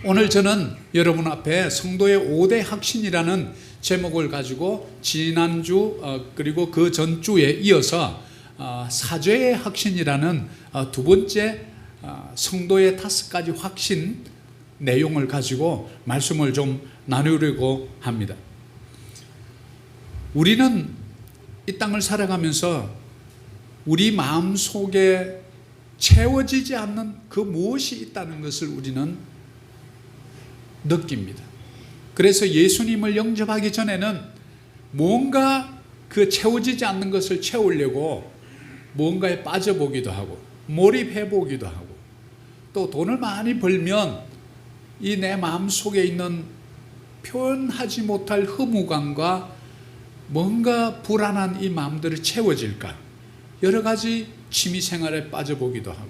오늘 저는 여러분 앞에 성도의 5대 확신이라는 제목을 가지고 지난주 그리고 그 전주에 이어서 사죄의 확신이라는 두 번째 성도의 5가지 확신 내용을 가지고 말씀을 좀 나누려고 합니다. 우리는 이 땅을 살아가면서 우리 마음속에 채워지지 않는 그 무엇이 있다는 것을 우리는 느낍니다. 그래서 예수님을 영접하기 전에는 뭔가 그 채워지지 않는 것을 채우려고 뭔가에 빠져보기도 하고 몰입해보기도 하고 또 돈을 많이 벌면 이 내 마음속에 있는 표현하지 못할 허무감과 뭔가 불안한 이 마음들을 채워질까 여러 가지 취미생활에 빠져보기도 하고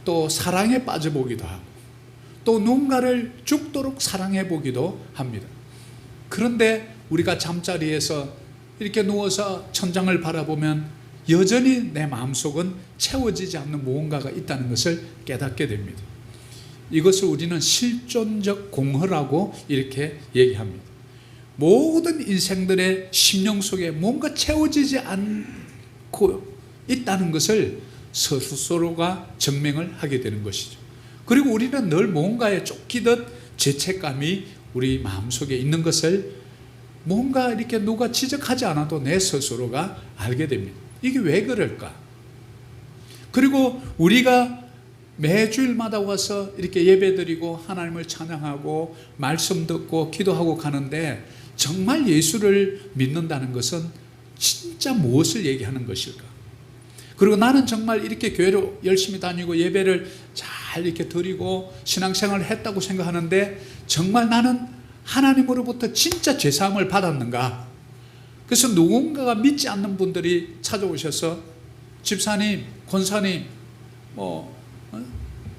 또 사랑에 빠져보기도 하고 또 누군가를 죽도록 사랑해 보기도 합니다. 그런데 우리가 잠자리에서 이렇게 누워서 천장을 바라보면 여전히 내 마음속은 채워지지 않는 무언가가 있다는 것을 깨닫게 됩니다. 이것을 우리는 실존적 공허라고 이렇게 얘기합니다. 모든 인생들의 심령 속에 뭔가 채워지지 않고 있다는 것을 스스로가 증명을 하게 되는 것이죠. 그리고 우리는 늘 뭔가에 쫓기듯 죄책감이 우리 마음속에 있는 것을 뭔가 이렇게 누가 지적하지 않아도 내 스스로가 알게 됩니다. 이게 왜 그럴까? 그리고 우리가 매주일마다 와서 이렇게 예배드리고 하나님을 찬양하고 말씀 듣고 기도하고 가는데 정말 예수를 믿는다는 것은 진짜 무엇을 얘기하는 것일까? 그리고 나는 정말 이렇게 교회로 열심히 다니고 예배를 잘 이렇게 드리고 신앙생활을 했다고 생각하는데 정말 나는 하나님으로부터 진짜 죄사함을 받았는가? 그래서 누군가가 믿지 않는 분들이 찾아오셔서 집사님, 권사님,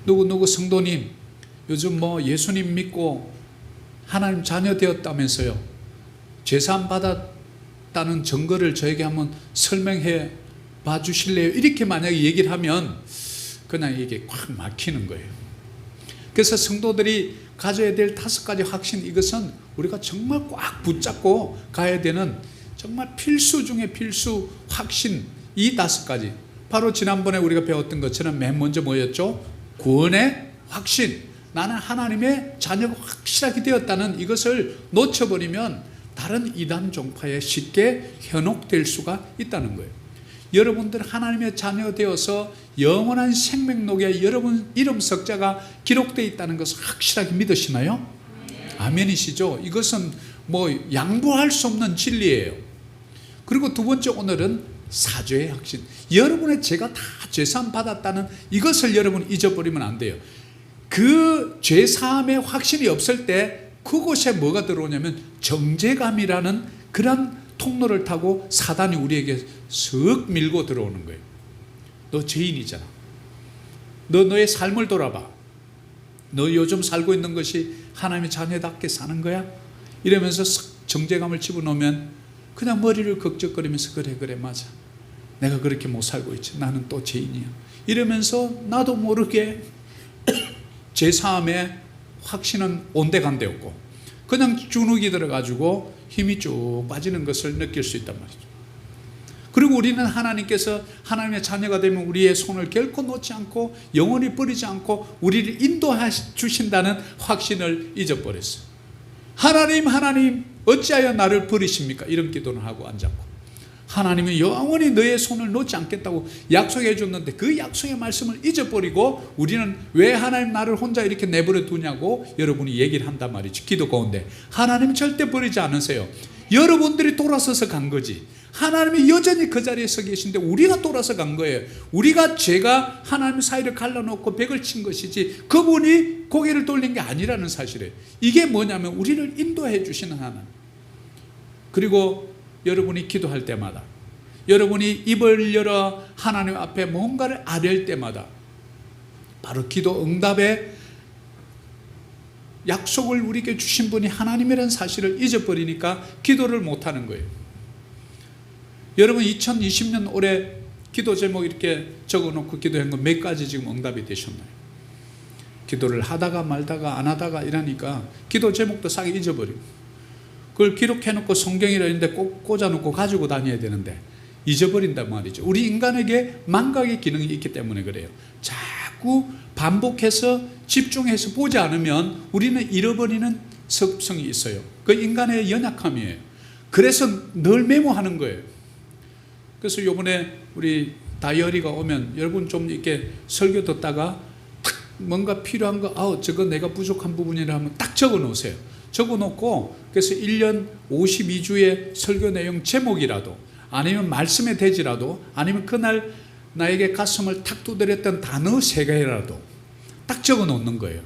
누구 성도님 요즘 예수님 믿고 하나님 자녀 되었다면서요. 죄사함 받았다는 증거를 저에게 한번 설명해 봐 주실래요? 이렇게 만약에 얘기를 하면 그냥 이게 꽉 막히는 거예요. 그래서 성도들이 가져야 될 5가지 확신, 이것은 우리가 정말 꽉 붙잡고 가야 되는 정말 필수 중에 필수 확신, 이 5가지. 바로 지난번에 우리가 배웠던 것처럼 맨 먼저 뭐였죠? 구원의 확신. 나는 하나님의 자녀가 확실하게 되었다는 이것을 놓쳐버리면 다른 이단 종파에 쉽게 현혹될 수가 있다는 거예요. 여러분들 하나님의 자녀 되어서 영원한 생명록에 여러분 이름 석자가 기록되어 있다는 것을 확실하게 믿으시나요? 아멘이시죠? 이것은 양보할 수 없는 진리예요. 그리고 두 번째, 오늘은 사죄의 확신. 여러분의 죄가 다 죄사함 받았다는 이것을 여러분 잊어버리면 안 돼요. 그 죄사함의 확신이 없을 때 그곳에 뭐가 들어오냐면 정죄감이라는 그런 통로를 타고 사단이 우리에게 슥 밀고 들어오는 거예요. 너 죄인이잖아. 너의 삶을 돌아봐. 너 요즘 살고 있는 것이 하나님의 자녀답게 사는 거야? 이러면서 정죄감을 집어넣으면 그냥 머리를 극적거리면서 그래 맞아. 내가 그렇게 못 살고 있지. 나는 또 죄인이야. 이러면서 나도 모르게 죄사함의 확신은 온데간데 없고 그냥 주눅이 들어가지고 힘이 쭉 빠지는 것을 느낄 수 있단 말이죠. 그리고 우리는 하나님께서 하나님의 자녀가 되면 우리의 손을 결코 놓지 않고 영원히 버리지 않고 우리를 인도해 주신다는 확신을 잊어버렸어요. 하나님 어찌하여 나를 버리십니까? 이런 기도는 하고 앉았고, 하나님은 영원히 너의 손을 놓지 않겠다고 약속해 줬는데 그 약속의 말씀을 잊어버리고 우리는 왜 하나님 나를 혼자 이렇게 내버려 두냐고 여러분이 얘기를 한단 말이죠. 기도 가운데 하나님 절대 버리지 않으세요. 여러분들이 돌아서서 간 거지. 하나님이 여전히 그 자리에 서 계신데 우리가 돌아서 간 거예요. 우리가 죄가 하나님 사이를 갈라놓고 벽을 친 것이지 그분이 고개를 돌린 게 아니라는 사실이에요. 이게 뭐냐면 우리를 인도해 주시는 하나님. 그리고 여러분이 기도할 때마다, 여러분이 입을 열어 하나님 앞에 뭔가를 아뢰을 때마다 바로 기도 응답의 약속을 우리에게 주신 분이 하나님이라는 사실을 잊어버리니까 기도를 못하는 거예요. 여러분 2020년 올해 기도 제목 이렇게 적어놓고 기도한 거 몇 가지 지금 응답이 되셨나요? 기도를 하다가 말다가 안 하다가 이러니까 기도 제목도 싹 잊어버리고, 그걸 기록해놓고 성경이라 했는데 꼭 꽂아놓고 가지고 다녀야 되는데 잊어버린단 말이죠. 우리 인간에게 망각의 기능이 있기 때문에 그래요. 자꾸 반복해서 집중해서 보지 않으면 우리는 잃어버리는 습성이 있어요. 그 인간의 연약함이에요. 그래서 늘 메모하는 거예요. 그래서 요번에 우리 다이어리가 오면 여러분 좀 이렇게 설교 듣다가 탁 뭔가 필요한 거, 저거 내가 부족한 부분이라 하면 딱 적어 놓으세요. 적어 놓고, 그래서 1년 52주의 설교 내용 제목이라도, 아니면 말씀의 대지라도, 아니면 그날 나에게 가슴을 탁 두드렸던 단어 3개라도 딱 적어 놓는 거예요.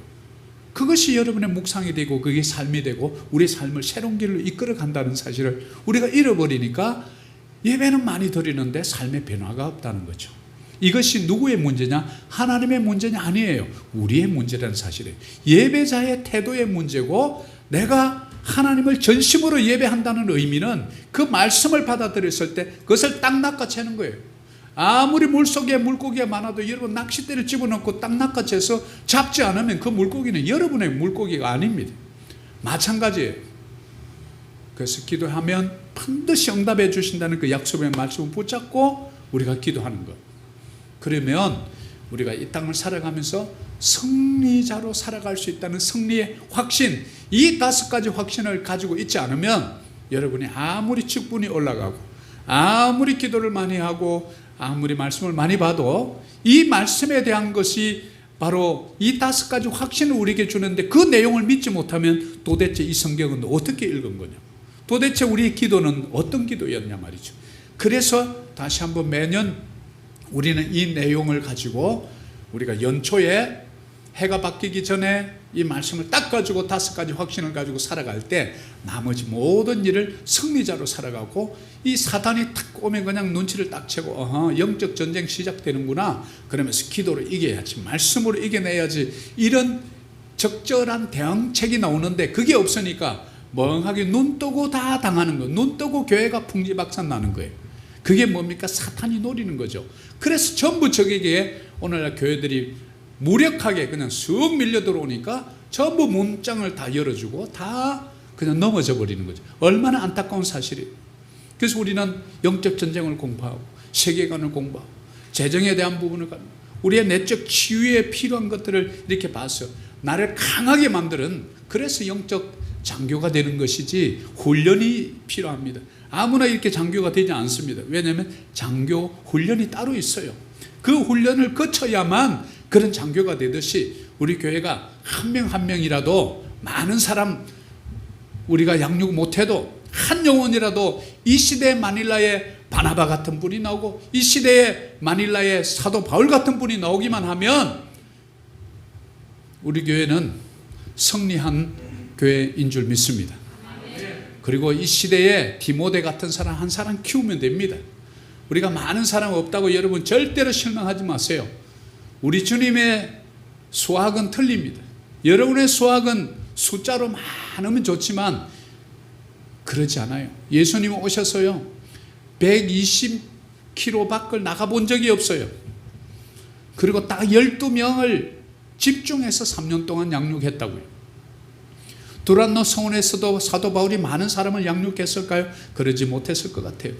그것이 여러분의 묵상이 되고 그게 삶이 되고 우리 삶을 새로운 길로 이끌어 간다는 사실을 우리가 잃어버리니까 예배는 많이 드리는데 삶의 변화가 없다는 거죠. 이것이 누구의 문제냐? 하나님의 문제냐? 아니에요. 우리의 문제라는 사실이에요. 예배자의 태도의 문제고, 내가 하나님을 전심으로 예배한다는 의미는 그 말씀을 받아들였을 때 그것을 딱 낚아채는 거예요. 아무리 물속에 물고기가 많아도 여러분 낚싯대를 집어넣고 딱 낚아채서 잡지 않으면 그 물고기는 여러분의 물고기가 아닙니다. 마찬가지예요. 그래서 기도하면 반드시 응답해 주신다는 그 약속의 말씀을 붙잡고 우리가 기도하는 것. 그러면 우리가 이 땅을 살아가면서 승리자로 살아갈 수 있다는 승리의 확신, 이 5가지 확신을 가지고 있지 않으면 여러분이 아무리 직분이 올라가고 아무리 기도를 많이 하고 아무리 말씀을 많이 봐도 이 말씀에 대한 것이 바로 이 5가지 확신을 우리에게 주는데 그 내용을 믿지 못하면 도대체 이 성경은 어떻게 읽은 거냐, 도대체 우리의 기도는 어떤 기도였냐 말이죠. 그래서 다시 한번 매년 우리는 이 내용을 가지고 우리가 연초에 해가 바뀌기 전에 이 말씀을 딱 가지고 5가지 확신을 가지고 살아갈 때 나머지 모든 일을 승리자로 살아가고, 이 사단이 탁 오면 그냥 눈치를 딱 채고 영적 전쟁 시작되는구나 그러면서 기도로 이겨야지, 말씀으로 이겨내야지, 이런 적절한 대응책이 나오는데 그게 없으니까 멍하게 눈 뜨고 다 당하는 거예요. 눈 뜨고 교회가 풍지박산 나는 거예요. 그게 뭡니까? 사탄이 노리는 거죠. 그래서 전부 적에게 오늘날 교회들이 무력하게 그냥 쑥 밀려 들어오니까 전부 문장을 다 열어주고 다 그냥 넘어져 버리는 거죠. 얼마나 안타까운 사실이에요. 그래서 우리는 영적 전쟁을 공부하고 세계관을 공부하고 재정에 대한 부분을, 우리의 내적 치유에 필요한 것들을 이렇게 봐서 나를 강하게 만드는, 그래서 영적 장교가 되는 것이지 훈련이 필요합니다. 아무나 이렇게 장교가 되지 않습니다. 왜냐하면 장교 훈련이 따로 있어요. 그 훈련을 거쳐야만 그런 장교가 되듯이 우리 교회가 한 명 한 명이라도, 많은 사람 우리가 양육 못해도 한 영혼이라도 이 시대의 마닐라의 바나바 같은 분이 나오고 이 시대의 마닐라의 사도 바울 같은 분이 나오기만 하면 우리 교회는 승리한 교회인 줄 믿습니다. 그리고 이 시대에 디모데 같은 사람 한 사람 키우면 됩니다. 우리가 많은 사람 없다고 여러분 절대로 실망하지 마세요. 우리 주님의 수학은 틀립니다. 여러분의 수학은 숫자로 많으면 좋지만 그러지 않아요. 예수님 오셔서요 120km 밖을 나가본 적이 없어요. 그리고 딱 12명을 집중해서 3년 동안 양육했다고요. 두란노 성원에서도 사도 바울이 많은 사람을 양육했을까요? 그러지 못했을 것 같아요.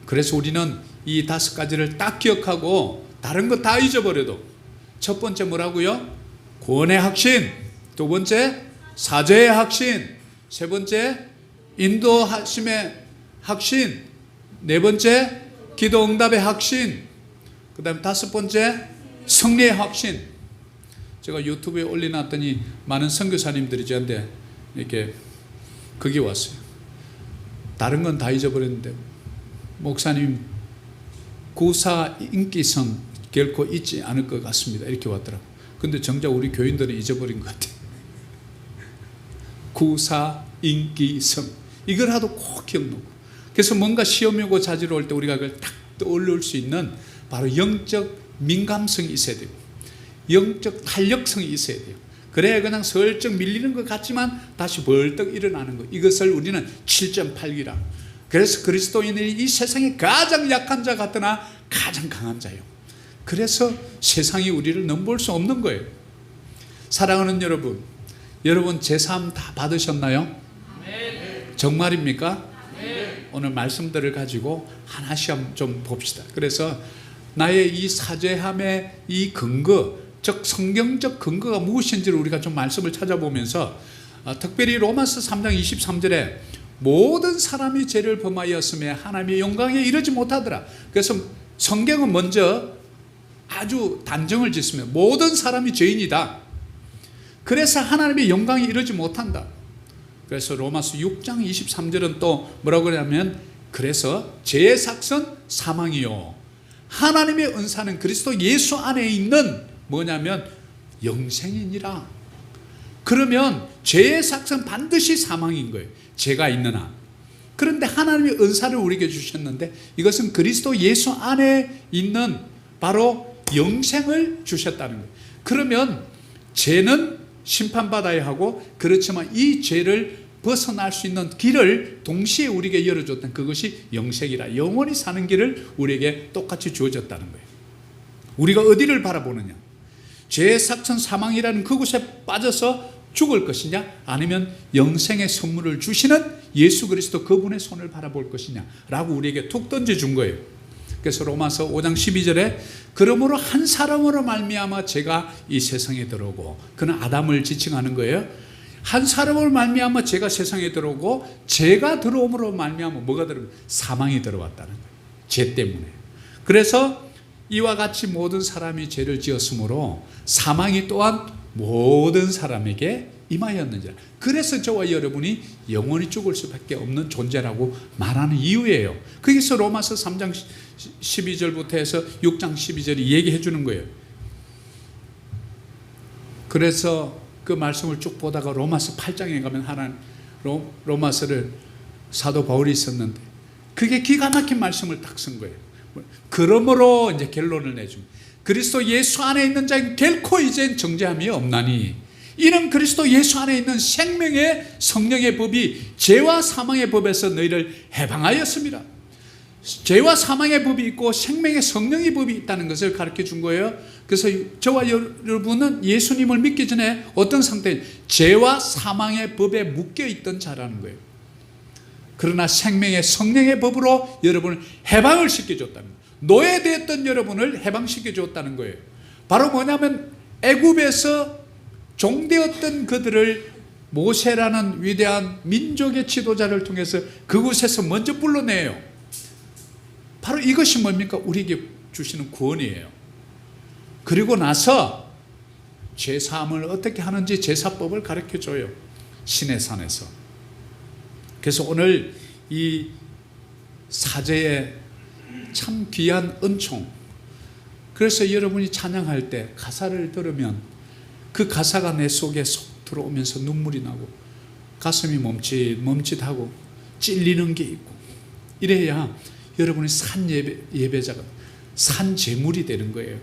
그래서 우리는 이 5가지를 딱 기억하고 다른 거 다 잊어버려도, 첫 번째 뭐라고요? 구원의 확신, 두 번째 사죄의 확신, 세 번째 인도하심의 확신, 네 번째 기도 응답의 확신, 그 다음 5번째 승리의 확신. 제가 유튜브에 올려놨더니 많은 선교사님들이 저한테 이렇게 그게 왔어요. 다른 건 다 잊어버렸는데 목사님 구사 인기성 결코 잊지 않을 것 같습니다. 이렇게 왔더라고요. 근데 정작 우리 교인들은 잊어버린 것 같아요. 구사 인기성, 이거라도 꼭 기억나고. 그래서 뭔가 시험이 오고 자지러 올 때 우리가 그걸 딱 떠올릴 수 있는 바로 영적 민감성이 있어야 되고 영적 탄력성이 있어야 돼요. 그래야 그냥 슬쩍 밀리는 것 같지만 다시 벌떡 일어나는 것. 이것을 우리는 7.8기라. 그래서 그리스도인이 이 세상에 가장 약한 자 같으나 가장 강한 자예요. 그래서 세상이 우리를 넘볼 수 없는 거예요. 사랑하는 여러분, 여러분 제사함 다 받으셨나요? 정말입니까? 오늘 말씀들을 가지고 하나씩 좀 봅시다. 그래서 나의 이 사죄함의 이 근거, 즉 성경적 근거가 무엇인지를 우리가 좀 말씀을 찾아보면서 특별히 로마서 3장 23절에 모든 사람이 죄를 범하였음에 하나님의 영광에 이르지 못하더라. 그래서 성경은 먼저 아주 단정을 짓습니다. 모든 사람이 죄인이다. 그래서 하나님의 영광에 이르지 못한다. 그래서 로마서 6장 23절은 또 뭐라고 그러냐면 그래서 죄의 삭은 사망이요 하나님의 은사는 그리스도 예수 안에 있는 뭐냐면 영생이니라. 그러면 죄의 삭은 반드시 사망인 거예요. 죄가 있는 한. 그런데 하나님의 은사를 우리에게 주셨는데 이것은 그리스도 예수 안에 있는 바로 영생을 주셨다는 거예요. 그러면 죄는 심판받아야 하고 그렇지만 이 죄를 벗어날 수 있는 길을 동시에 우리에게 열어줬던 그것이 영생이라 영원히 사는 길을 우리에게 똑같이 주어졌다는 거예요. 우리가 어디를 바라보느냐, 죄의 삭은 사망이라는 그곳에 빠져서 죽을 것이냐 아니면 영생의 선물을 주시는 예수 그리스도 그분의 손을 바라볼 것이냐 라고 우리에게 툭 던져준 거예요. 그래서 로마서 5장 12절에 그러므로 한 사람으로 말미암아 죄가 이 세상에 들어오고, 그는 아담을 지칭하는 거예요. 한 사람으로 말미암아 죄가 세상에 들어오고 죄가 들어옴으로 말미암아 뭐가 들어오면 사망이 들어왔다는 거예요. 죄 때문에. 그래서 이와 같이 모든 사람이 죄를 지었으므로 사망이 또한 모든 사람에게 임하였느니라. 그래서 저와 여러분이 영원히 죽을 수밖에 없는 존재라고 말하는 이유예요. 거기서 로마서 3장 12절부터 해서 6장 12절이 얘기해 주는 거예요. 그래서 그 말씀을 쭉 보다가 로마서 8장에 가면 하나님 로마서를 사도 바울이 썼는데 그게 기가 막힌 말씀을 딱 쓴 거예요. 그러므로 이제 결론을 내줍니다. 그리스도 예수 안에 있는 자는 결코 이젠 정죄함이 없나니 이는 그리스도 예수 안에 있는 생명의 성령의 법이 죄와 사망의 법에서 너희를 해방하였습니다. 죄와 사망의 법이 있고 생명의 성령의 법이 있다는 것을 가르쳐 준 거예요. 그래서 저와 여러분은 예수님을 믿기 전에 어떤 상태에 죄와 사망의 법에 묶여 있던 자라는 거예요. 그러나 생명의 성령의 법으로 여러분을 해방을 시켜줬다는 거예요. 노예되었던 여러분을 해방시켜줬다는 거예요. 바로 뭐냐면 애굽에서 종되었던 그들을 모세라는 위대한 민족의 지도자를 통해서 그곳에서 먼저 불러내요. 바로 이것이 뭡니까? 우리에게 주시는 구원이에요. 그리고 나서 제사함을 어떻게 하는지 제사법을 가르쳐줘요. 신의 산에서. 그래서 오늘 이 사제의 참 귀한 은총, 그래서 여러분이 찬양할 때 가사를 들으면 그 가사가 내 속에 쏙 들어오면서 눈물이 나고 가슴이 멈칫하고 찔리는 게 있고 이래야 여러분이 산 예배자가 산 제물이 되는 거예요.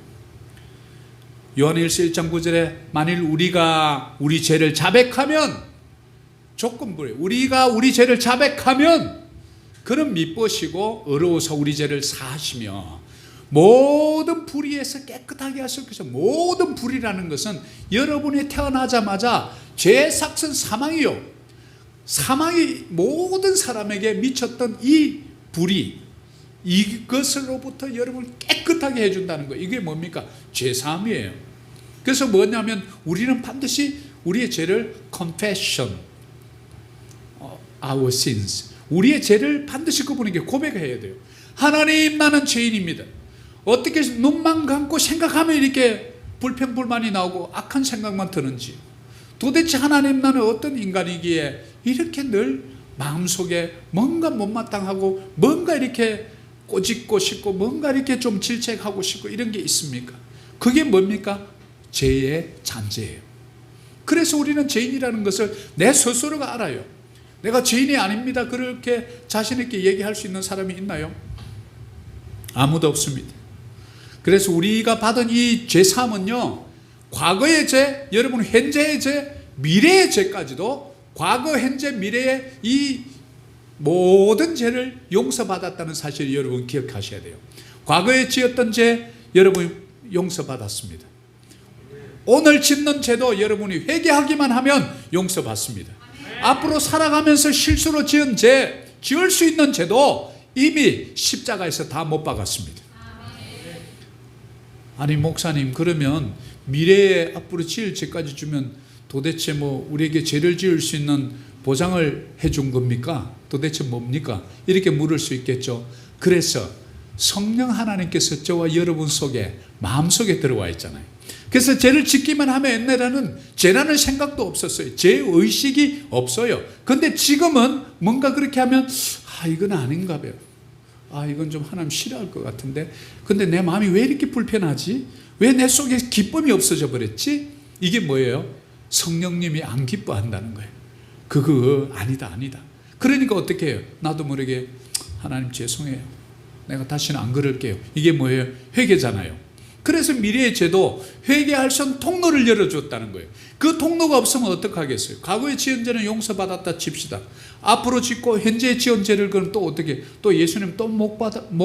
요한일서 1장 9절에 만일 우리가 우리 죄를 자백하면 조건부예요. 우리가 우리 죄를 자백하면 그는 미쁘시고 의로우사 우리 죄를 사하시며 모든 불의에서 깨끗하게 하실 것이요. 모든 불의라는 것은 여러분이 태어나자마자 죄의 삭은 사망이요. 사망이 모든 사람에게 미쳤던 이 불의, 이것으로부터 여러분을 깨끗하게 해준다는 거예요. 이게 뭡니까? 죄사함이에요. 그래서 뭐냐면 우리는 반드시 우리의 죄를 confession, our sins, 우리의 죄를 반드시 그분에게 고백해야 돼요. 하나님, 나는 죄인입니다. 어떻게 눈만 감고 생각하면 이렇게 불평불만이 나오고 악한 생각만 드는지, 도대체 하나님, 나는 어떤 인간이기에 이렇게 늘 마음속에 뭔가 못마땅하고 뭔가 이렇게 꼬집고 싶고 뭔가 이렇게 좀 질책하고 싶고 이런 게 있습니까? 그게 뭡니까? 죄의 잔재예요. 그래서 우리는 죄인이라는 것을 내 스스로가 알아요. 내가 죄인이 아닙니다, 그렇게 자신 있게 얘기할 수 있는 사람이 있나요? 아무도 없습니다. 그래서 우리가 받은 이 죄사함은요, 과거의 죄, 여러분 현재의 죄, 미래의 죄까지도 과거, 현재, 미래의 이 모든 죄를 용서받았다는 사실을 여러분 기억하셔야 돼요. 과거에 지었던 죄 여러분 용서받았습니다. 오늘 짓는 죄도 여러분이 회개하기만 하면 용서받습니다. 앞으로 살아가면서 실수로 지은 죄, 지을 수 있는 죄도 이미 십자가에서 다 못 박았습니다. 아니 목사님, 그러면 미래에 앞으로 지을 죄까지 주면 도대체 뭐 우리에게 죄를 지을 수 있는 보장을 해준 겁니까? 도대체 뭡니까? 이렇게 물을 수 있겠죠. 그래서 성령 하나님께서 저와 여러분 속에, 마음속에 들어와 있잖아요. 그래서 죄를 짓기만 하면 옛날에는 죄라는 생각도 없었어요. 죄의식이 없어요. 근데 지금은 뭔가 그렇게 하면 이건 아닌가 봐요. 이건 좀 하나님 싫어할 것 같은데, 근데 내 마음이 왜 이렇게 불편하지? 왜 내 속에 기쁨이 없어져 버렸지? 이게 뭐예요? 성령님이 안 기뻐한다는 거예요. 그거 아니다. 그러니까 어떻게 해요? 나도 모르게 하나님 죄송해요, 내가 다시는 안 그럴게요. 이게 뭐예요? 회개잖아요. 그래서 미래의 죄도 회개할 수 있는 통로를 열어줬다는 거예요. 그 통로가 없으면 어떡하겠어요? 과거에 지은 죄는 용서받았다 칩시다. 앞으로 짓고 현재 지은 죄를 그럼 또 어떻게, 또 예수님 또 못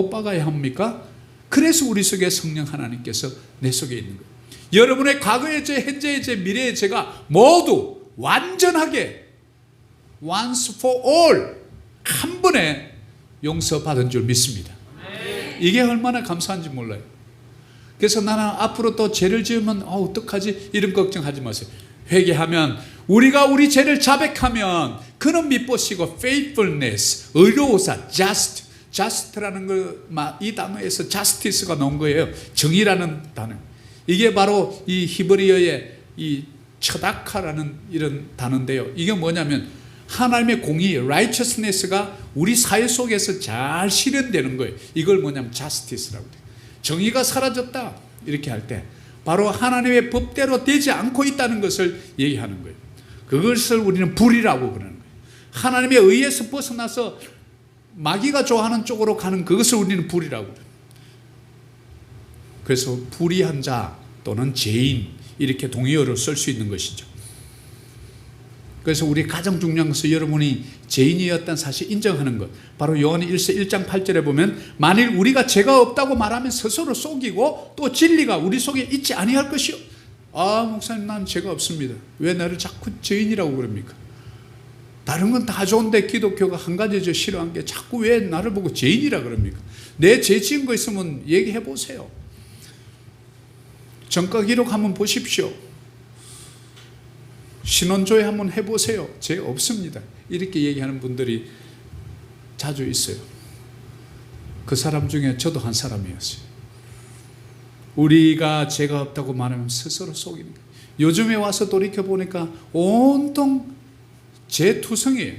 박아야 합니까? 그래서 우리 속에 성령 하나님께서 내 속에 있는 거예요. 여러분의 과거의 죄, 현재의 죄, 미래의 죄가 모두 완전하게 once for all 한 번에 용서받은 줄 믿습니다. 이게 얼마나 감사한지 몰라요. 그래서 나는 앞으로 또 죄를 지으면 어떡하지? 이런 걱정하지 마세요. 회개하면, 우리가 우리 죄를 자백하면 그는 미쁘시고 faithfulness, 의로우사, just라는 이 단어에서 justice가 나온 거예요. 정의라는 단어. 이게 바로 이 히브리어의 이 처다카라는 이런 단어인데요. 이게 뭐냐면 하나님의 공의, righteousness가 우리 사회 속에서 잘 실현되는 거예요. 이걸 뭐냐면 justice라고 해요. 정의가 사라졌다 이렇게 할 때 바로 하나님의 법대로 되지 않고 있다는 것을 얘기하는 거예요. 그것을 우리는 불이라고 그러는 거예요. 하나님의 의에서 벗어나서 마귀가 좋아하는 쪽으로 가는 그것을 우리는 불이라고 그래요. 그래서 불의한 자 또는 죄인, 이렇게 동의어로 쓸 수 있는 것이죠. 그래서 우리 가장 중요한 것은 여러분이 죄인이었다는 사실 인정하는 것. 바로 요한 1장 8절에 보면 만일 우리가 죄가 없다고 말하면 스스로 속이고 또 진리가 우리 속에 있지 아니할 것이요. 목사님, 난 죄가 없습니다. 왜 나를 자꾸 죄인이라고 그럽니까? 다른 건 다 좋은데 기독교가 한 가지 저 싫어한 게 자꾸 왜 나를 보고 죄인이라 그럽니까? 내 죄 지은 거 있으면 얘기해 보세요. 전과 기록 한번 보십시오. 신원조회 한번 해보세요. 죄 없습니다. 이렇게 얘기하는 분들이 자주 있어요. 그 사람 중에 저도 한 사람이었어요. 우리가 죄가 없다고 말하면 스스로 속이는 거예요. 요즘에 와서 돌이켜보니까 온통 죄투성이에요.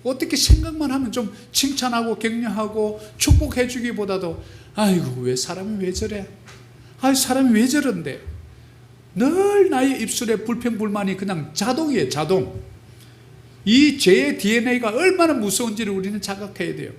어떻게 생각만 하면 좀 칭찬하고 격려하고 축복해 주기보다도 아이고 왜 사람이 왜 저래? 사람이 왜 저런데? 늘 나의 입술에 불평불만이 그냥 자동이에요. 자동. 이 죄의 DNA가 얼마나 무서운지를 우리는 자각해야 돼요.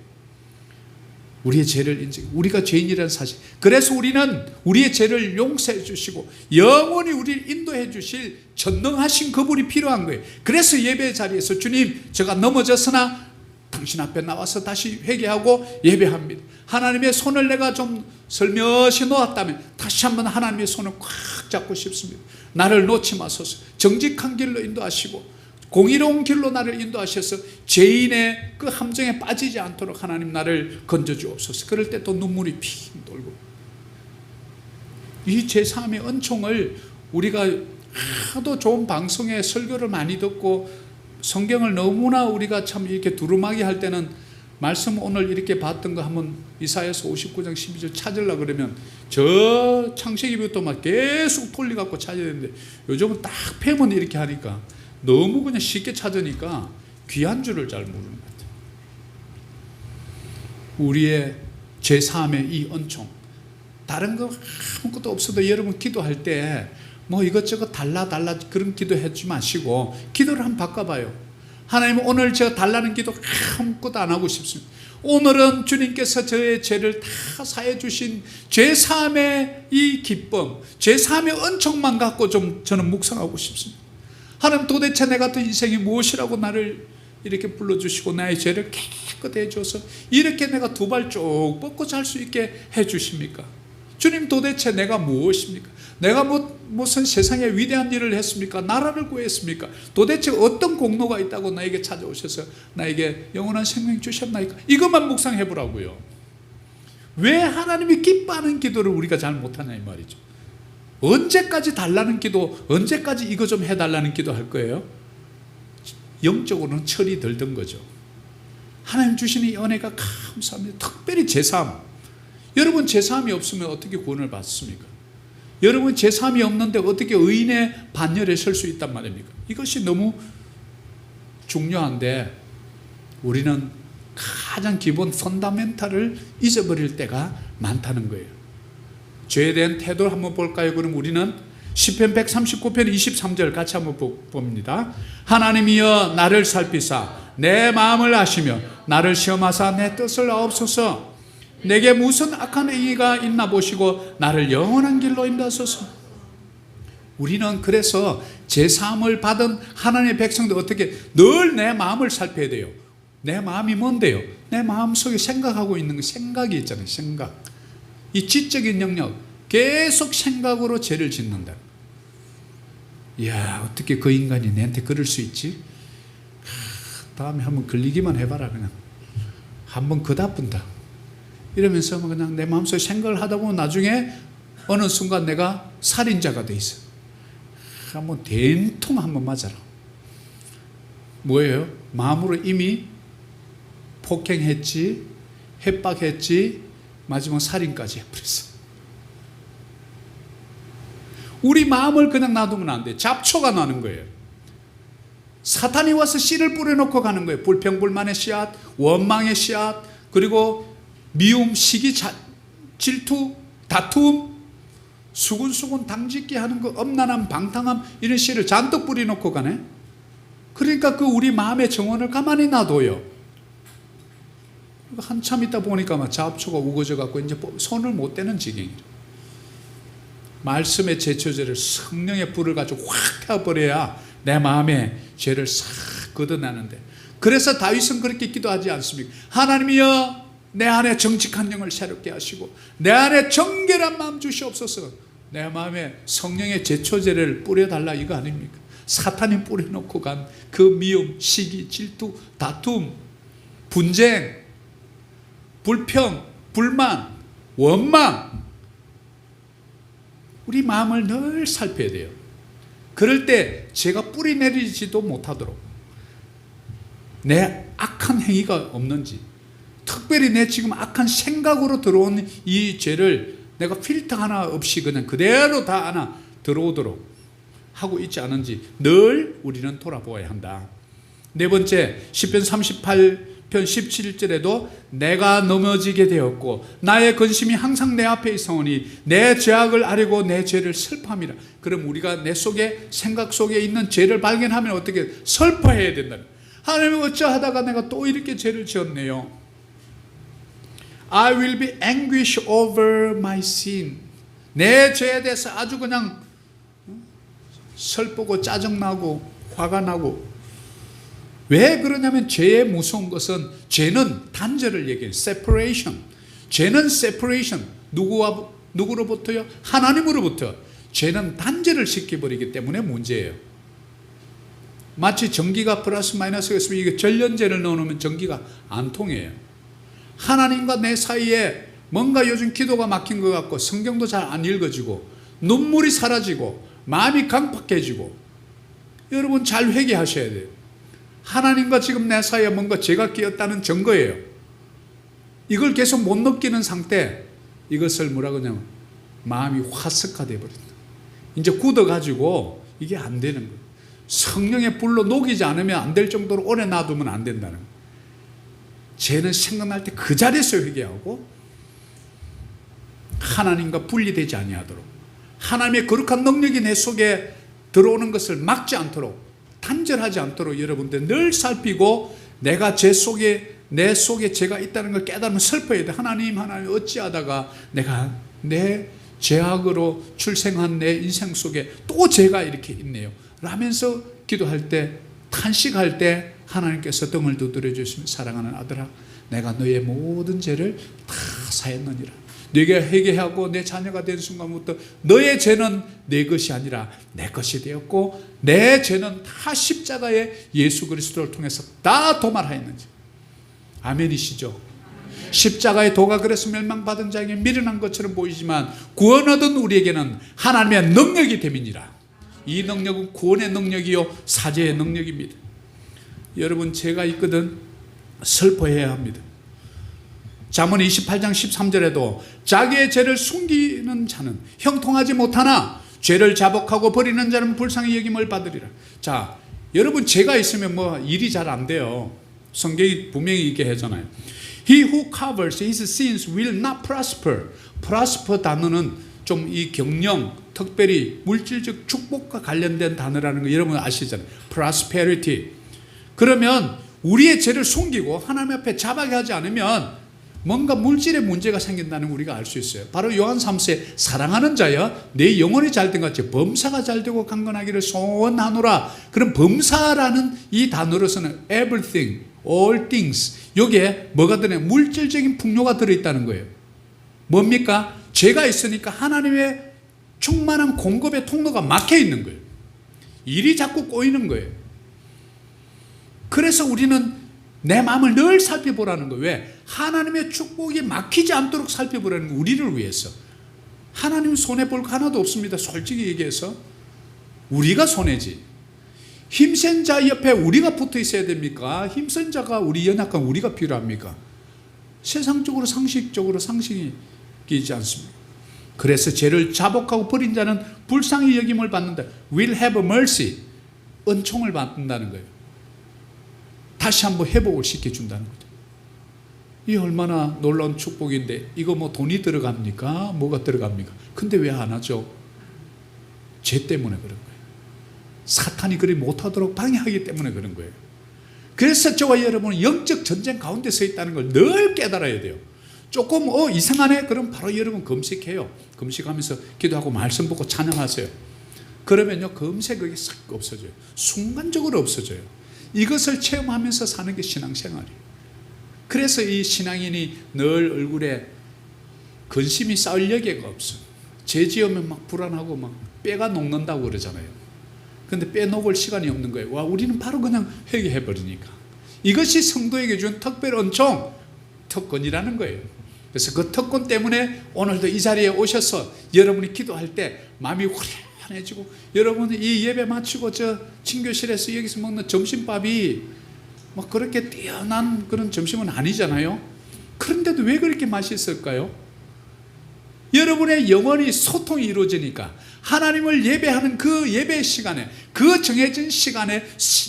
우리의 죄를 인정, 우리가 죄인이라는 사실. 그래서 우리는 우리의 죄를 용서해 주시고 영원히 우리를 인도해 주실 전능하신 그분이 필요한 거예요. 그래서 예배 자리에서 주님, 제가 넘어졌으나 당신 앞에 나와서 다시 회개하고 예배합니다. 하나님의 손을 내가 좀 슬며시 놓았다면 다시 한번 하나님의 손을 꽉 잡고 싶습니다. 나를 놓지 마소서. 정직한 길로 인도하시고 공의로운 길로 나를 인도하셔서 죄인의 그 함정에 빠지지 않도록 하나님 나를 건져주옵소서. 그럴 때 또 눈물이 핑 돌고, 이 제3의 은총을 우리가 하도 좋은 방송에 설교를 많이 듣고 성경을 너무나 우리가 참 이렇게 두루마기 할 때는 말씀 오늘 이렇게 봤던 거 한번 이사야서 59장 12절 찾으려고 그러면 저 창세기부터 막 계속 돌려갖고 찾아야 되는데 요즘은 딱 펴면 이렇게 하니까 너무 그냥 쉽게 찾으니까 귀한 줄을 잘 모르는 것 같아요. 우리의 제3의 이 은총, 다른 거 아무것도 없어도 여러분 기도할 때 뭐 이것저것 달라 그런 기도 해주지 마시고 기도를 한번 바꿔봐요. 하나님, 오늘 제가 달라는 기도 아무것도 안 하고 싶습니다. 오늘은 주님께서 저의 죄를 다 사해 주신 제3의 이 기쁨, 제3의 은총만 갖고 좀 저는 묵상하고 싶습니다. 하나님, 도대체 내 같은 인생이 무엇이라고 나를 이렇게 불러주시고 나의 죄를 깨끗해 줘서 이렇게 내가 두 발 쭉 뻗고 잘 수 있게 해 주십니까? 주님 도대체 내가 무엇입니까? 내가 무슨 세상에 위대한 일을 했습니까? 나라를 구했습니까? 도대체 어떤 공로가 있다고 나에게 찾아오셔서 나에게 영원한 생명 주셨나이까? 이것만 묵상해 보라고요. 왜 하나님이 기뻐하는 기도를 우리가 잘 못하냐 이 말이죠. 언제까지 달라는 기도, 언제까지 이거 좀 해달라는 기도 할 거예요? 영적으로는 철이 들던 거죠. 하나님 주시는 이 은혜가 감사합니다. 특별히 제사함. 여러분 제사함이 없으면 어떻게 구원을 받습니까? 여러분 제사함이 없는데 어떻게 의인의 반열에 설 수 있단 말입니까? 이것이 너무 중요한데 우리는 가장 기본 펀다멘탈을 잊어버릴 때가 많다는 거예요. 죄에 대한 태도를 한번 볼까요? 그럼 우리는 시편 139편 23절 같이 한번 봅니다. 하나님이여 나를 살피사 내 마음을 아시며 나를 시험하사 내 뜻을 아옵소서. 내게 무슨 악한 행위가 있나 보시고 나를 영원한 길로 인도하소서. 우리는 그래서 제사함을 받은 하나님의 백성들 어떻게 늘 내 마음을 살펴야 돼요. 내 마음이 뭔데요? 내 마음속에 생각하고 있는 거, 생각이 있잖아요. 생각. 이 지적인 영역 계속 생각으로 죄를 짓는다. 이야 어떻게 그 인간이 내한테 그럴 수 있지? 다음에 한번 걸리기만 해봐라. 그냥 한번 그다뿐다 이러면서 그냥 내 마음속에 생각을 하다 보면 나중에 어느 순간 내가 살인자가 돼 있어. 한번 된통 한번 맞아라. 뭐예요? 마음으로 이미 폭행했지, 협박했지, 마지막 살인까지 해버렸어. 우리 마음을 그냥 놔두면 안 돼. 잡초가 나는 거예요. 사탄이 와서 씨를 뿌려놓고 가는 거예요. 불평불만의 씨앗, 원망의 씨앗, 그리고 미움, 시기, 질투, 다툼, 수군수군 당짓기 하는 거, 엄난함, 방탕함 이런 씨를 잔뜩 뿌려놓고 가네. 그러니까 그 우리 마음의 정원을 가만히 놔둬요. 한참 있다 보니까 막 잡초가 우거져 갖고 이제 손을 못 대는 지경이에요. 말씀의 제초제를 성령의 불을 가지고 확 펴버려야 내 마음의 죄를 싹 걷어내는데, 그래서 다윗은 그렇게 기도하지 않습니까? 하나님이여 내 안에 정직한 영을 새롭게 하시고 내 안에 정결한 마음 주시옵소서. 내 마음에 성령의 제초제를 뿌려달라 이거 아닙니까? 사탄이 뿌려놓고 간 그 미움, 시기, 질투, 다툼, 분쟁, 불평, 불만, 원망, 우리 마음을 늘 살펴야 돼요. 그럴 때 제가 뿌리 내리지도 못하도록 내 악한 행위가 없는지, 특별히 내 지금 악한 생각으로 들어온 이 죄를 내가 필터 하나 없이 그냥 그대로 다 하나 들어오도록 하고 있지 않은지 늘 우리는 돌아보아야 한다. 네 번째, 시편 38편 17절에도 내가 넘어지게 되었고 나의 근심이 항상 내 앞에 있사오니 내 죄악을 아뢰고 내 죄를 슬퍼함이라. 그럼 우리가 내 속에, 생각 속에 있는 죄를 발견하면 어떻게 슬퍼해야 된다. 하나님 어찌하다가 내가 또 이렇게 죄를 지었네요. I will be anguish over my sin. 내 죄에 대해서 아주 그냥 슬프고 짜증나고 화가 나고. 왜 그러냐면 죄의 무서운 것은, 죄는 단절을 얘기해요. separation. 죄는 separation. 누구로부터요? 하나님으로부터. 죄는 단절을 시켜버리기 때문에 문제예요. 마치 전기가 플러스 마이너스가 있으면 이게 전련제를 넣어놓으면 전기가 안 통해요. 하나님과 내 사이에 뭔가 요즘 기도가 막힌 것 같고 성경도 잘 안 읽어지고 눈물이 사라지고 마음이 강팍해지고, 여러분 잘 회개하셔야 돼요. 하나님과 지금 내 사이에 뭔가 죄가 끼었다는 증거예요. 이걸 계속 못 느끼는 상태, 이것을 뭐라고 하냐면 마음이 화석화되어 버린다. 이제 굳어가지고 이게 안 되는 거예요. 성령의 불로 녹이지 않으면 안 될 정도로 오래 놔두면 안 된다는 거예요. 죄는 생각날 때 그 자리에서 회개하고 하나님과 분리되지 아니하도록, 하나님의 거룩한 능력이 내 속에 들어오는 것을 막지 않도록, 단절하지 않도록 여러분들 늘 살피고, 내가 내 속에 죄가 있다는 걸 깨달으면 슬퍼해야 돼. 하나님 어찌하다가 내가 내 죄악으로 출생한 내 인생 속에 또 죄가 이렇게 있네요 라면서 기도할 때, 탄식할 때 하나님께서 등을 두드려 주시면 사랑하는 아들아 내가 너의 모든 죄를 다 사했느니라. 네가 회개하고 내 자녀가 된 순간부터 너의 죄는 내 것이 아니라 내 것이 되었고 내 죄는 다 십자가에 예수 그리스도를 통해서 다 도말하였는지. 아멘이시죠? 십자가의 도가 그래서 멸망받은 자에게 미련한 것처럼 보이지만 구원 얻은 우리에게는 하나님의 능력이 됨이니라. 이 능력은 구원의 능력이요 사죄의 능력입니다. 여러분, 죄가 있거든 슬퍼해야 합니다. 잠언 28장 13절에도 자기의 죄를 숨기는 자는 형통하지 못하나 죄를 자복하고 버리는 자는 불쌍히 여김을 받으리라. 자, 여러분, 죄가 있으면 뭐 일이 잘 안 돼요. 성경이 분명히 이렇게 하잖아요. He who covers his sins will not prosper. prosper 단어는 좀 이 경영, 특별히 물질적 축복과 관련된 단어라는 거 여러분 아시잖아요. prosperity. 그러면 우리의 죄를 숨기고 하나님 앞에 자박하게 하지 않으면 뭔가 물질의 문제가 생긴다는 걸 우리가 알 수 있어요. 바로 요한 3세 사랑하는 자여 내 영혼이 잘된 것 같이 범사가 잘되고 강건하기를 소원하노라. 그럼 범사라는 이 단어로서는 everything, all things, 여기에 뭐가 들어있냐, 물질적인 풍요가 들어있다는 거예요. 뭡니까? 죄가 있으니까 하나님의 충만한 공급의 통로가 막혀 있는 거예요. 일이 자꾸 꼬이는 거예요. 그래서 우리는 내 마음을 늘 살펴보라는 거예요. 왜? 하나님의 축복이 막히지 않도록 살펴보라는 거예요. 우리를 위해서. 하나님 손해볼 거 하나도 없습니다. 솔직히 얘기해서 우리가 손해지. 힘센 자 옆에 우리가 붙어 있어야 됩니까? 힘센 자가 우리 연약한 우리가 필요합니까? 세상적으로 상식적으로 상식이 있지 않습니다. 그래서 죄를 자복하고 버린 자는 불쌍히 여김을 받는다. will have mercy. 은총을 받는다는 거예요. 다시 한번 회복을 시켜준다는 거죠. 이 얼마나 놀라운 축복인데 이거 뭐 돈이 들어갑니까? 뭐가 들어갑니까? 근데 왜 안 하죠? 죄 때문에 그런 거예요. 사탄이 그리 못하도록 방해하기 때문에 그런 거예요. 그래서 저와 여러분은 영적 전쟁 가운데 서 있다는 걸 늘 깨달아야 돼요. 조금 이상하네? 그럼 바로 여러분 금식해요. 금식하면서 기도하고 말씀 보고 찬양하세요. 그러면요 금세 그게 싹 없어져요. 순간적으로 없어져요. 이것을 체험하면서 사는 게 신앙생활이에요. 그래서 이 신앙인이 늘 얼굴에 근심이 쌓을 여기가 없어. 죄 지으면 막 불안하고 막 뼈가 녹는다고 그러잖아요. 근데 뼈 녹을 시간이 없는 거예요. 와, 우리는 바로 그냥 회개해버리니까. 이것이 성도에게 준 특별 은총, 특권이라는 거예요. 그래서 그 특권 때문에 오늘도 이 자리에 오셔서 여러분이 기도할 때 마음이 후련해지고, 여러분 이 예배 마치고 저 친교실에서 여기서 먹는 점심밥이 뭐 그렇게 뛰어난 그런 점심은 아니잖아요. 그런데도 왜 그렇게 맛있을까요? 여러분의 영혼이 소통이 이루어지니까 하나님을 예배하는 그 예배 시간에, 그 정해진 시간에,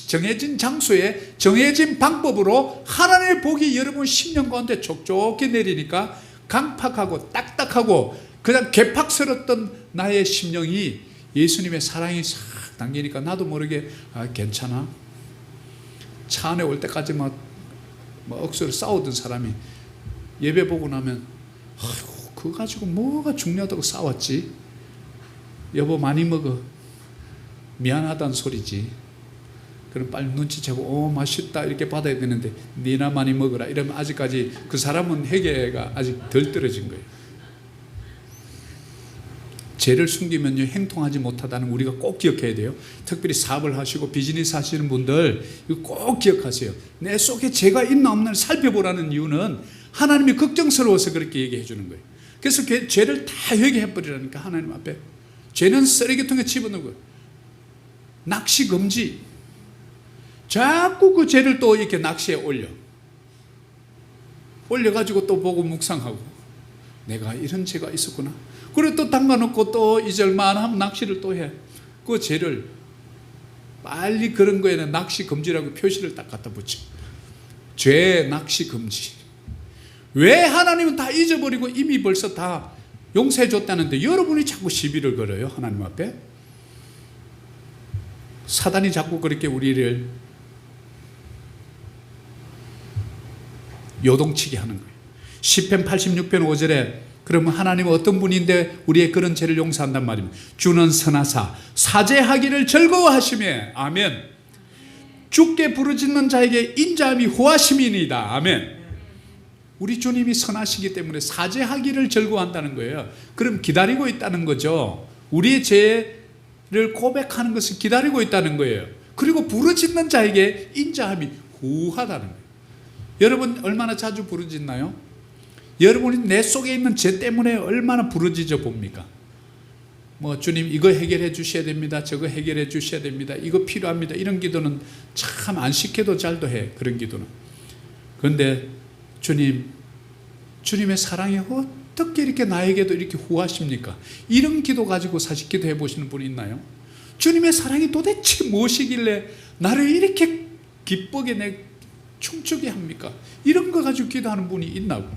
정해진 장소에, 정해진 방법으로 하나님의 복이 여러분 심령 가운데 촉촉히 내리니까 강팍하고 딱딱하고 그냥 개팍스럽던 나의 심령이 예수님의 사랑이 싹 당기니까 나도 모르게 괜찮아. 차 안에 올 때까지 막 억수로 싸우던 사람이 예배 보고 나면 아이고 그거 가지고 뭐가 중요하다고 싸웠지? 여보 많이 먹어. 미안하다는 소리지. 그럼 빨리 눈치채고 맛있다 이렇게 받아야 되는데 니나 많이 먹어라 이러면 아직까지 그 사람은 회개가 아직 덜 떨어진 거예요. 죄를 숨기면요 행통하지 못하다는 거 우리가 꼭 기억해야 돼요. 특별히 사업을 하시고 비즈니스 하시는 분들 이거 꼭 기억하세요. 내 속에 죄가 있나 없나 살펴보라는 이유는 하나님이 걱정스러워서 그렇게 얘기해 주는 거예요. 그래서 죄를 다 회개해버리라니까 하나님 앞에. 죄는 쓰레기통에 집어넣고 낚시 금지. 자꾸 그 죄를 또 이렇게 낚시에 올려가지고 또 보고 묵상하고 내가 이런 죄가 있었구나. 그리고 또 담가놓고 또 잊을만 하면 낚시를 또 해. 그 죄를 빨리 그런 거에는 낚시 금지라고 표시를 딱 갖다 붙여. 죄 낚시 금지. 왜 하나님은 다 잊어버리고 이미 벌써 다 용서해 줬다는데 여러분이 자꾸 시비를 걸어요 하나님 앞에? 사단이 자꾸 그렇게 우리를 요동치게 하는 거예요. 시편 86편 5절에 그러면 하나님은 어떤 분인데 우리의 그런 죄를 용서한단 말입니다. 주는 선하사 사죄하기를 즐거워하시며 아멘. 주께 부르짖는 자에게 인자함이 후하심이니이다. 아멘. 우리 주님이 선하시기 때문에 사죄하기를 즐거워한다는 거예요. 그럼 기다리고 있다는 거죠. 우리의 죄를 고백하는 것을 기다리고 있다는 거예요. 그리고 부르짖는 자에게 인자함이 후하다는 거예요. 여러분 얼마나 자주 부르짖나요? 여러분이 내 속에 있는 죄 때문에 얼마나 부르짖어 봅니까? 뭐 주님 이거 해결해 주셔야 됩니다. 저거 해결해 주셔야 됩니다. 이거 필요합니다. 이런 기도는 참 안 시켜도 잘도 해. 그런 기도는. 그런데 주님의 사랑이 어떻게 이렇게 나에게도 이렇게 후하십니까? 이런 기도 가지고 사실 기도해 보시는 분이 있나요? 주님의 사랑이 도대체 무엇이길래 나를 이렇게 기쁘게 춤추게 합니까? 이런 거 가지고 기도하는 분이 있나고?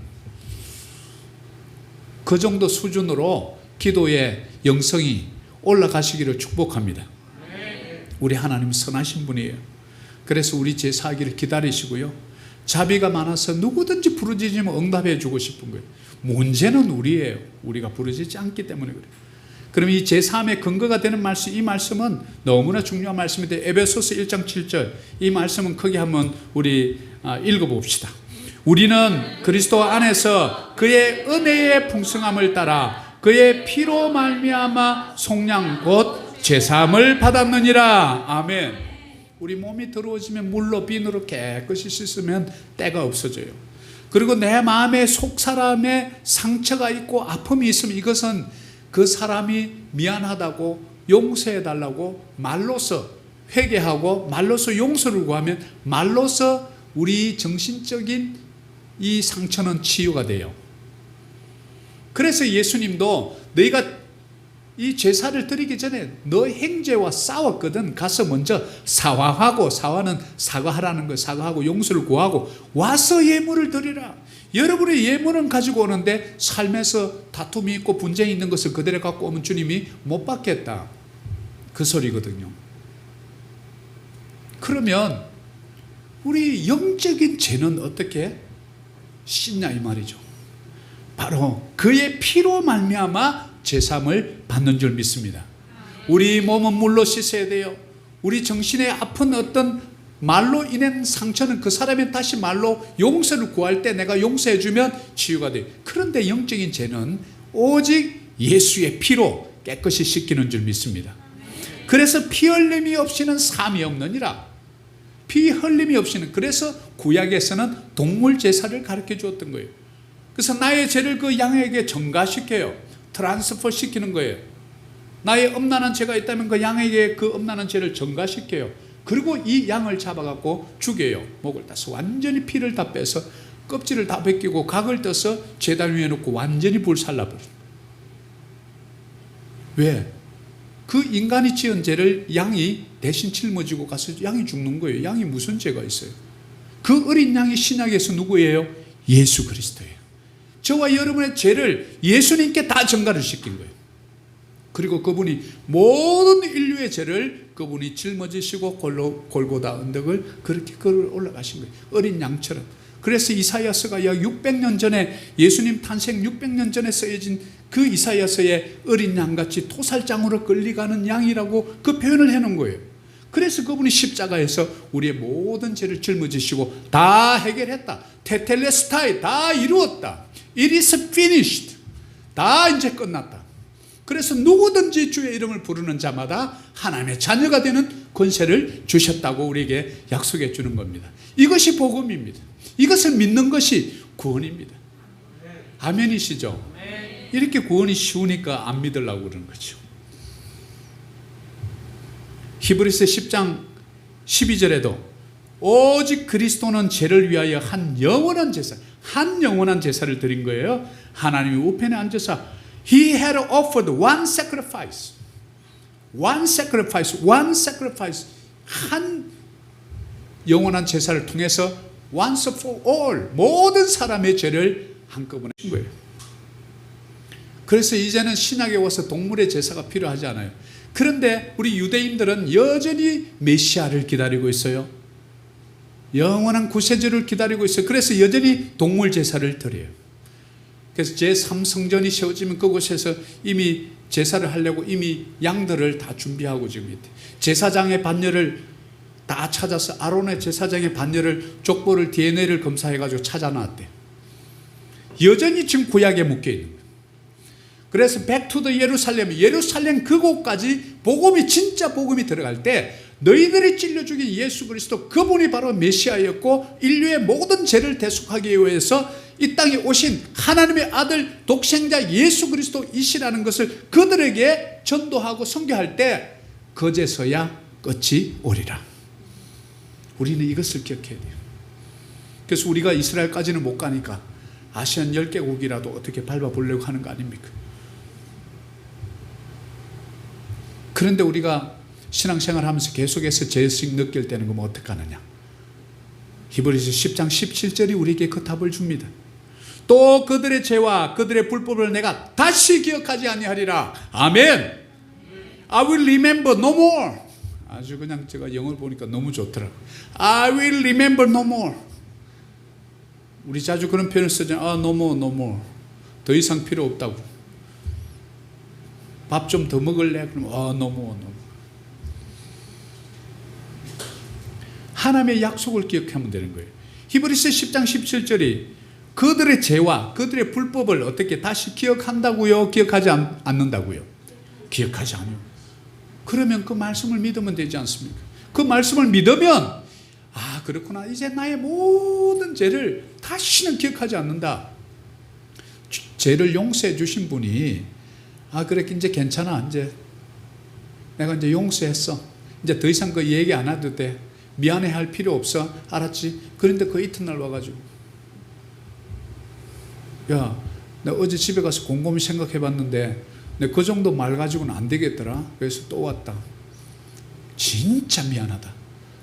그 정도 수준으로 기도의 영성이 올라가시기를 축복합니다. 우리 하나님 선하신 분이에요. 그래서 우리 제사하기를 기다리시고요. 자비가 많아서 누구든지 부르짖으면 응답해 주고 싶은 거예요. 문제는 우리예요. 우리가 부르짖지 않기 때문에 그래요. 그럼 이 제3의 근거가 되는 말씀, 이 말씀은 너무나 중요한 말씀인데 에베소서 1장 7절 이 말씀은 크게 한번 우리 읽어봅시다. 우리는 그리스도 안에서 그의 은혜의 풍성함을 따라 그의 피로 말미암아 속량 곧 제사함을 받았느니라. 아멘. 우리 몸이 더러워지면 물로 비누로 깨끗이 씻으면 때가 없어져요. 그리고 내 마음에 속 사람에 상처가 있고 아픔이 있으면 이것은 그 사람이 미안하다고 용서해 달라고 말로서 회개하고 말로서 용서를 구하면 말로서 우리 정신적인 이 상처는 치유가 돼요. 그래서 예수님도 너희가 이 제사를 드리기 전에 너 형제와 싸웠거든. 가서 먼저 사과하고, 사과는 사과하라는 거, 사과하고 용서를 구하고 와서 예물을 드리라. 여러분의 예물은 가지고 오는데 삶에서 다툼이 있고 분쟁이 있는 것을 그대로 갖고 오면 주님이 못 받겠다. 그 소리거든요. 그러면 우리 영적인 죄는 어떻게 씻냐 이 말이죠. 바로 그의 피로 말미암아 제사함을 받는 줄 믿습니다. 우리 몸은 물로 씻어야 돼요. 우리 정신에 아픈 어떤 말로 인한 상처는 그 사람이 다시 말로 용서를 구할 때 내가 용서해 주면 치유가 돼요. 그런데 영적인 죄는 오직 예수의 피로 깨끗이 씻기는 줄 믿습니다. 그래서 피 흘림이 없이는 삶이 없느니라. 피 흘림이 없이는, 그래서 구약에서는 동물 제사를 가르쳐 주었던 거예요. 그래서 나의 죄를 그 양에게 전가시켜요. 트랜스퍼 시키는 거예요. 나의 엄난한 죄가 있다면 그 양에게 그 엄난한 죄를 전가시켜요. 그리고 이 양을 잡아갖고 죽여요. 목을 따서 완전히 피를 다 빼서 껍질을 다 벗기고 각을 떠서 제단 위에 놓고 완전히 불살라버려요. 왜? 그 인간이 지은 죄를 양이 대신 짊어지고 가서 양이 죽는 거예요. 양이 무슨 죄가 있어요? 그 어린 양이 신약에서 누구예요? 예수 그리스도예요. 저와 여러분의 죄를 예수님께 다 전가를 시킨 거예요. 그리고 그분이 모든 인류의 죄를 그분이 짊어지시고 골고다 언덕을 그렇게 걸어 올라가신 거예요. 어린 양처럼. 그래서 이사야서가 약 600년 전에, 예수님 탄생 600년 전에 쓰여진 그 이사야서의 어린 양같이 토살장으로 끌려가는 양이라고 그 표현을 해놓은 거예요. 그래서 그분이 십자가에서 우리의 모든 죄를 짊어지시고 다 해결했다. 테텔레스타이, 다 이루었다. It is finished. 다 이제 끝났다. 그래서 누구든지 주의 이름을 부르는 자마다 하나님의 자녀가 되는 권세를 주셨다고 우리에게 약속해 주는 겁니다. 이것이 복음입니다. 이것을 믿는 것이 구원입니다. 아멘이시죠? 이렇게 구원이 쉬우니까 안 믿으려고 그러는 거죠. 히브리서 10장 12절에도 오직 그리스도는 죄를 위하여 한 영원한 제사를 드린 거예요. 하나님이 우편에 앉아서 He had offered one sacrifice. 한 영원한 제사를 통해서 once for all, 모든 사람의 죄를 한꺼번에 한 거예요. 그래서 이제는 신약에 와서 동물의 제사가 필요하지 않아요. 그런데 우리 유대인들은 여전히 메시아를 기다리고 있어요. 영원한 구세주를 기다리고 있어요. 그래서 여전히 동물 제사를 드려요. 그래서 제3성전이 세워지면 그곳에서 이미 제사를 하려고 이미 양들을 다 준비하고 지금 있대. 제사장의 반열을 다 찾아서 아론의 제사장의 반열을 족보를 DNA를 검사해가지고 찾아놨대. 여전히 지금 구약에 묶여 있는 거예요. 그래서 백투더 예루살렘 그곳까지 복음이 진짜 복음이 들어갈 때 너희들이 찔러 죽인 예수 그리스도 그분이 바로 메시아였고 인류의 모든 죄를 대속하기 위해서 이 땅에 오신 하나님의 아들 독생자 예수 그리스도이시라는 것을 그들에게 전도하고 선교할 때 거제서야 끝이 오리라. 우리는 이것을 기억해야 돼요. 그래서 우리가 이스라엘까지는 못 가니까 아시안 10개국이라도 어떻게 밟아보려고 하는 거 아닙니까? 그런데 우리가 신앙생활 하면서 계속해서 죄의식 느낄 때는 그럼 어떡하느냐? 히브리서 10장 17절이 우리에게 그 답을 줍니다. 또 그들의 죄와 그들의 불법을 내가 다시 기억하지 아니하리라. 아멘. I will remember no more. 아주 그냥 제가 영어를 보니까 너무 좋더라고요. I will remember no more. 우리 자주 그런 표현을 쓰잖아요. no more, no more. 더 이상 필요 없다고. 밥 좀 더 먹을래? 그러면 no more, no more. 하나님의 약속을 기억하면 되는 거예요. 히브리서 10장 17절이 그들의 죄와 그들의 불법을 어떻게 다시 기억한다고요? 기억하지 않는다고요? 기억하지 않아요. 그러면 그 말씀을 믿으면 되지 않습니까? 그 말씀을 믿으면 그렇구나. 이제 나의 모든 죄를 다시는 기억하지 않는다. 죄를 용서해 주신 분이 그래 이제 괜찮아. 이제 내가 이제 용서했어. 이제 더 이상 그 얘기 안 해도 돼. 미안해 할 필요 없어. 알았지? 그런데 그 이튿날 와가지고 야, 나 어제 집에 가서 곰곰이 생각해 봤는데 내 그 정도 말 가지고는 안 되겠더라. 그래서 또 왔다. 진짜 미안하다.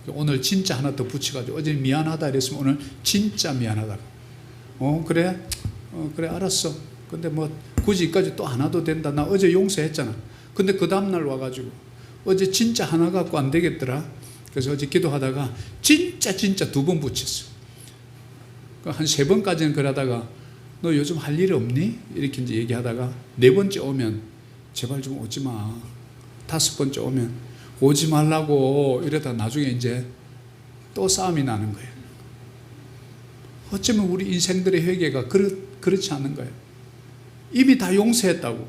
오늘 진짜 하나 더 붙여가지고 어제 미안하다 이랬으면 오늘 진짜 미안하다. 그래? 그래 알았어. 근데 뭐 굳이 이까지 또 안 와도 된다. 나 어제 용서했잖아. 근데 그 다음날 와가지고 어제 진짜 하나 갖고 안 되겠더라. 그래서 어제 기도하다가 진짜 2번 붙였어. 한 3번까지는 그러다가 너 요즘 할 일이 없니? 이렇게 이제 얘기하다가 4번째 오면 제발 좀 오지 마. 5번째 오면 오지 말라고 이러다 나중에 이제 또 싸움이 나는 거예요. 어쩌면 우리 인생들의 회개가 그렇지 않은 거예요. 이미 다 용서했다고.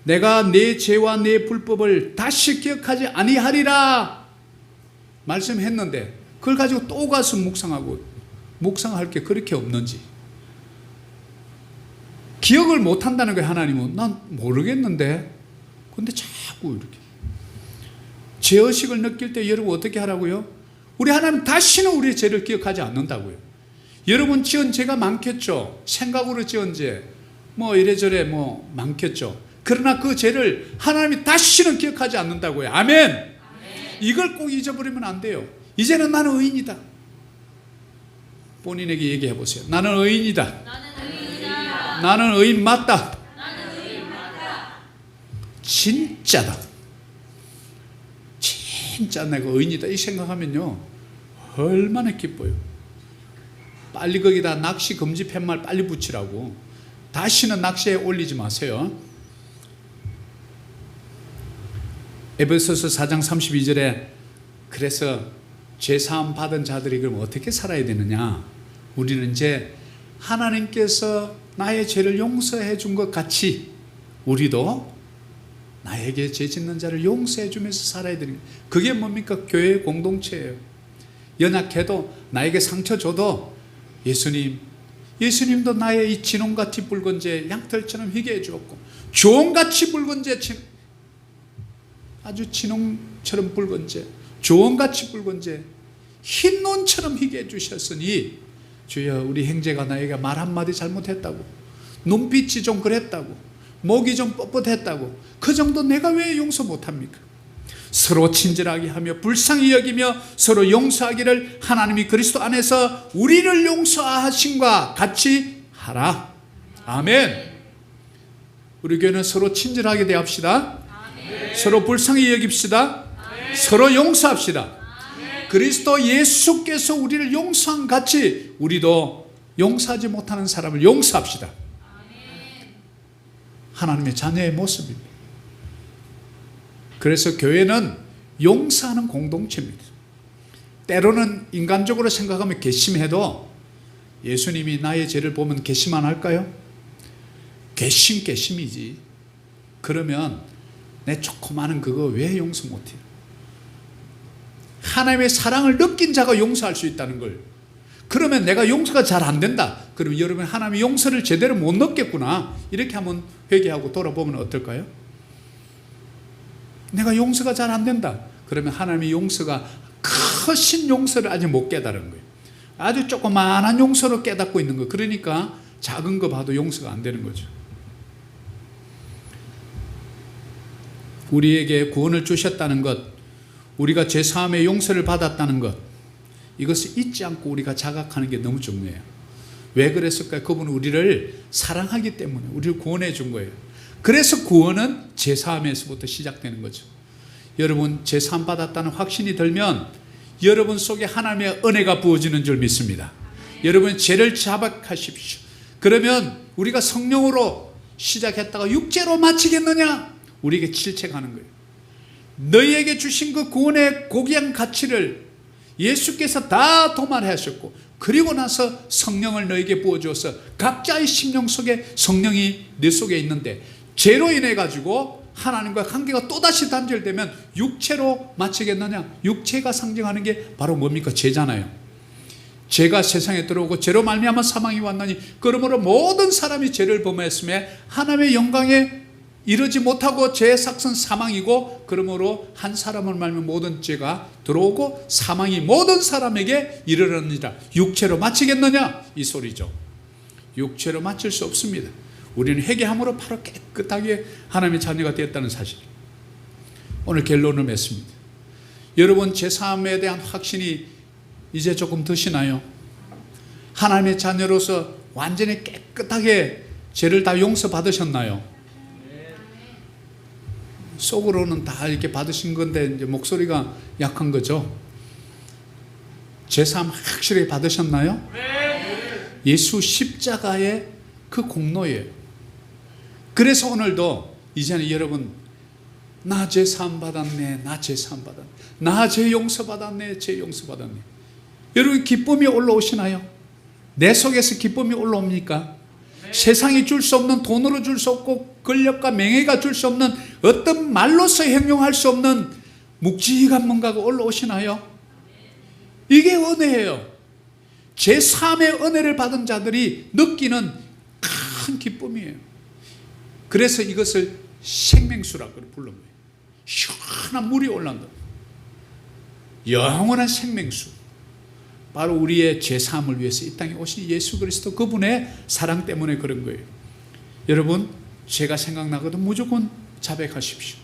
내가 내 죄와 내 불법을 다시 기억하지 아니하리라 말씀했는데 그걸 가지고 또 가서 묵상할 게 그렇게 없는지. 기억을 못한다는 거예요. 하나님은. 난 모르겠는데 근데 자꾸 이렇게 죄의식을 느낄 때 여러분 어떻게 하라고요? 우리 하나님 다시는 우리의 죄를 기억하지 않는다고요. 여러분 지은 죄가 많겠죠. 생각으로 지은 죄 뭐 이래저래 뭐 많겠죠. 그러나 그 죄를 하나님이 다시는 기억하지 않는다고요. 아멘. 아멘. 이걸 꼭 잊어버리면 안 돼요. 이제는 나는 의인이다. 본인에게 얘기해 보세요. 나는 의인이다. 나는 의인 맞다. 진짜다. 진짜 내가 의인이다. 이 생각하면요 얼마나 기뻐요. 빨리 거기다 낚시 금지 팻말 빨리 붙이라고. 다시는 낚시에 올리지 마세요. 에베소서 4장 32절에 그래서 죄사함 받은 자들이 그럼 어떻게 살아야 되느냐? 우리는 이제 하나님께서 나의 죄를 용서해 준 것 같이 우리도 나에게 죄 짓는 자를 용서해 주면서 살아야 되는 거예요. 그게 뭡니까? 교회의 공동체예요. 연약해도 나에게 상처 줘도 예수님도 나의 이 진홍같이 붉은 죄 양털처럼 희게 해주었고 조홍같이 붉은 죄 아주 진홍처럼 붉은 죄 조홍같이 붉은 죄 흰 논처럼 희게 해주셨으니 주여 우리 형제가 나에게 말 한마디 잘못했다고 눈빛이 좀 그랬다고 목이 좀 뻣뻣했다고 그 정도 내가 왜 용서 못합니까? 서로 친절하게 하며 불쌍히 여기며 서로 용서하기를 하나님이 그리스도 안에서 우리를 용서하신과 같이 하라. 아멘. 우리 교회는 서로 친절하게 대합시다. 아멘. 서로 불쌍히 여깁시다. 아멘. 서로 용서합시다. 아멘. 그리스도 예수께서 우리를 용서한 같이 우리도 용서하지 못하는 사람을 용서합시다. 아멘. 하나님의 자녀의 모습입니다. 그래서 교회는 용서하는 공동체입니다. 때로는 인간적으로 생각하면 괘씸해도 예수님이 나의 죄를 보면 괘씸 안 할까요? 괘씸이지. 그러면 내 조그마한 그거 왜 용서 못해요? 하나님의 사랑을 느낀 자가 용서할 수 있다는 걸. 그러면 내가 용서가 잘 안 된다. 그러면 여러분 하나님의 용서를 제대로 못 넣겠구나. 이렇게 한번 회개하고 돌아보면 어떨까요? 내가 용서가 잘 안 된다. 그러면 하나님의 용서가 크신 용서를 아직 못 깨달은 거예요. 아주 조그마한 용서로 깨닫고 있는 거예요. 그러니까 작은 거 봐도 용서가 안 되는 거죠. 우리에게 구원을 주셨다는 것, 우리가 죄사함의 용서를 받았다는 것, 이것을 잊지 않고 우리가 자각하는 게 너무 중요해요. 왜 그랬을까요? 그분은 우리를 사랑하기 때문에 우리를 구원해 준 거예요. 그래서 구원은 죄사함에서부터 시작되는 거죠. 여러분 죄사함 받았다는 확신이 들면 여러분 속에 하나님의 은혜가 부어지는 줄 믿습니다. 여러분 죄를 자박하십시오. 그러면 우리가 성령으로 시작했다가 육체로 마치겠느냐? 우리에게 질책하는 거예요. 너희에게 주신 그 구원의 고귀한 가치를 예수께서 다 도말하셨고 그리고 나서 성령을 너에게 부어주어서 각자의 심령 속에 성령이 내 속에 있는데 죄로 인해 가지고 하나님과 관계가 또다시 단절되면 육체로 마치겠느냐? 육체가 상징하는 게 바로 뭡니까? 죄잖아요. 죄가 세상에 들어오고 죄로 말미암아 사망이 왔나니 그러므로 모든 사람이 죄를 범하였음에 하나님의 영광에 이르지 못하고 죄의 삭은 사망이고 그러므로 한 사람을 말면 모든 죄가 들어오고 사망이 모든 사람에게 이르렀느니라. 육체로 마치겠느냐? 이 소리죠. 육체로 마칠 수 없습니다. 우리는 회개함으로 바로 깨끗하게 하나님의 자녀가 되었다는 사실. 오늘 결론을 맺습니다. 여러분 죄사함에 대한 확신이 이제 조금 드시나요? 하나님의 자녀로서 완전히 깨끗하게 죄를 다 용서받으셨나요? 속으로는 다 이렇게 받으신 건데 이제 목소리가 약한 거죠. 죄사함 확실히 받으셨나요? 네. 예수 십자가의 그 공로예요. 그래서 오늘도 이제는 여러분 나 죄사함 받았네, 나 죄사함 받았네, 나 죄 용서 받았네, 죄 용서 받았네. 여러분 기쁨이 올라오시나요? 내 속에서 기쁨이 올라옵니까? 세상이 줄 수 없는, 돈으로 줄 수 없고 권력과 명예가 줄 수 없는, 어떤 말로서 형용할 수 없는 묵직한 뭔가가 올라오시나요? 이게 은혜예요. 제3의 은혜를 받은 자들이 느끼는 큰 기쁨이에요. 그래서 이것을 생명수라고 부른 거예요. 시원한 물이 올라온다. 영원한 생명수. 바로 우리의 죄사함을 위해서 이 땅에 오신 예수 그리스도 그분의 사랑 때문에 그런 거예요. 여러분 제가 생각나거든 무조건 자백하십시오.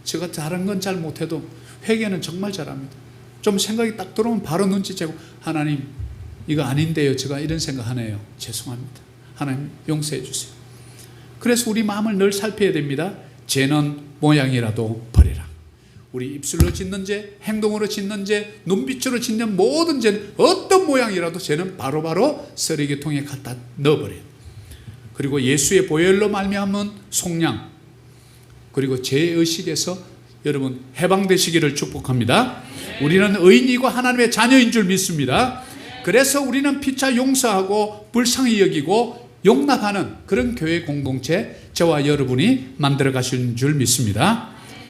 제가 다른 건 잘 못해도 회개는 정말 잘합니다. 좀 생각이 딱 들어오면 바로 눈치채고 하나님 이거 아닌데요, 제가 이런 생각하네요, 죄송합니다, 하나님 용서해 주세요. 그래서 우리 마음을 늘 살펴야 됩니다. 죄는 모양이라도 버리라. 우리 입술로 짓는 죄, 행동으로 짓는 죄, 눈빛으로 짓는 모든 죄는 어떤 모양이라도 죄는 바로바로 쓰레기통에 갖다 넣어버려요. 그리고 예수의 보혈로 말미암은 속량, 그리고 죄의식에서 여러분 해방되시기를 축복합니다. 우리는 의인이고 하나님의 자녀인 줄 믿습니다. 그래서 우리는 피차 용서하고 불쌍히 여기고 용납하는 그런 교회 공동체 저와 여러분이 만들어 가시는 줄 믿습니다.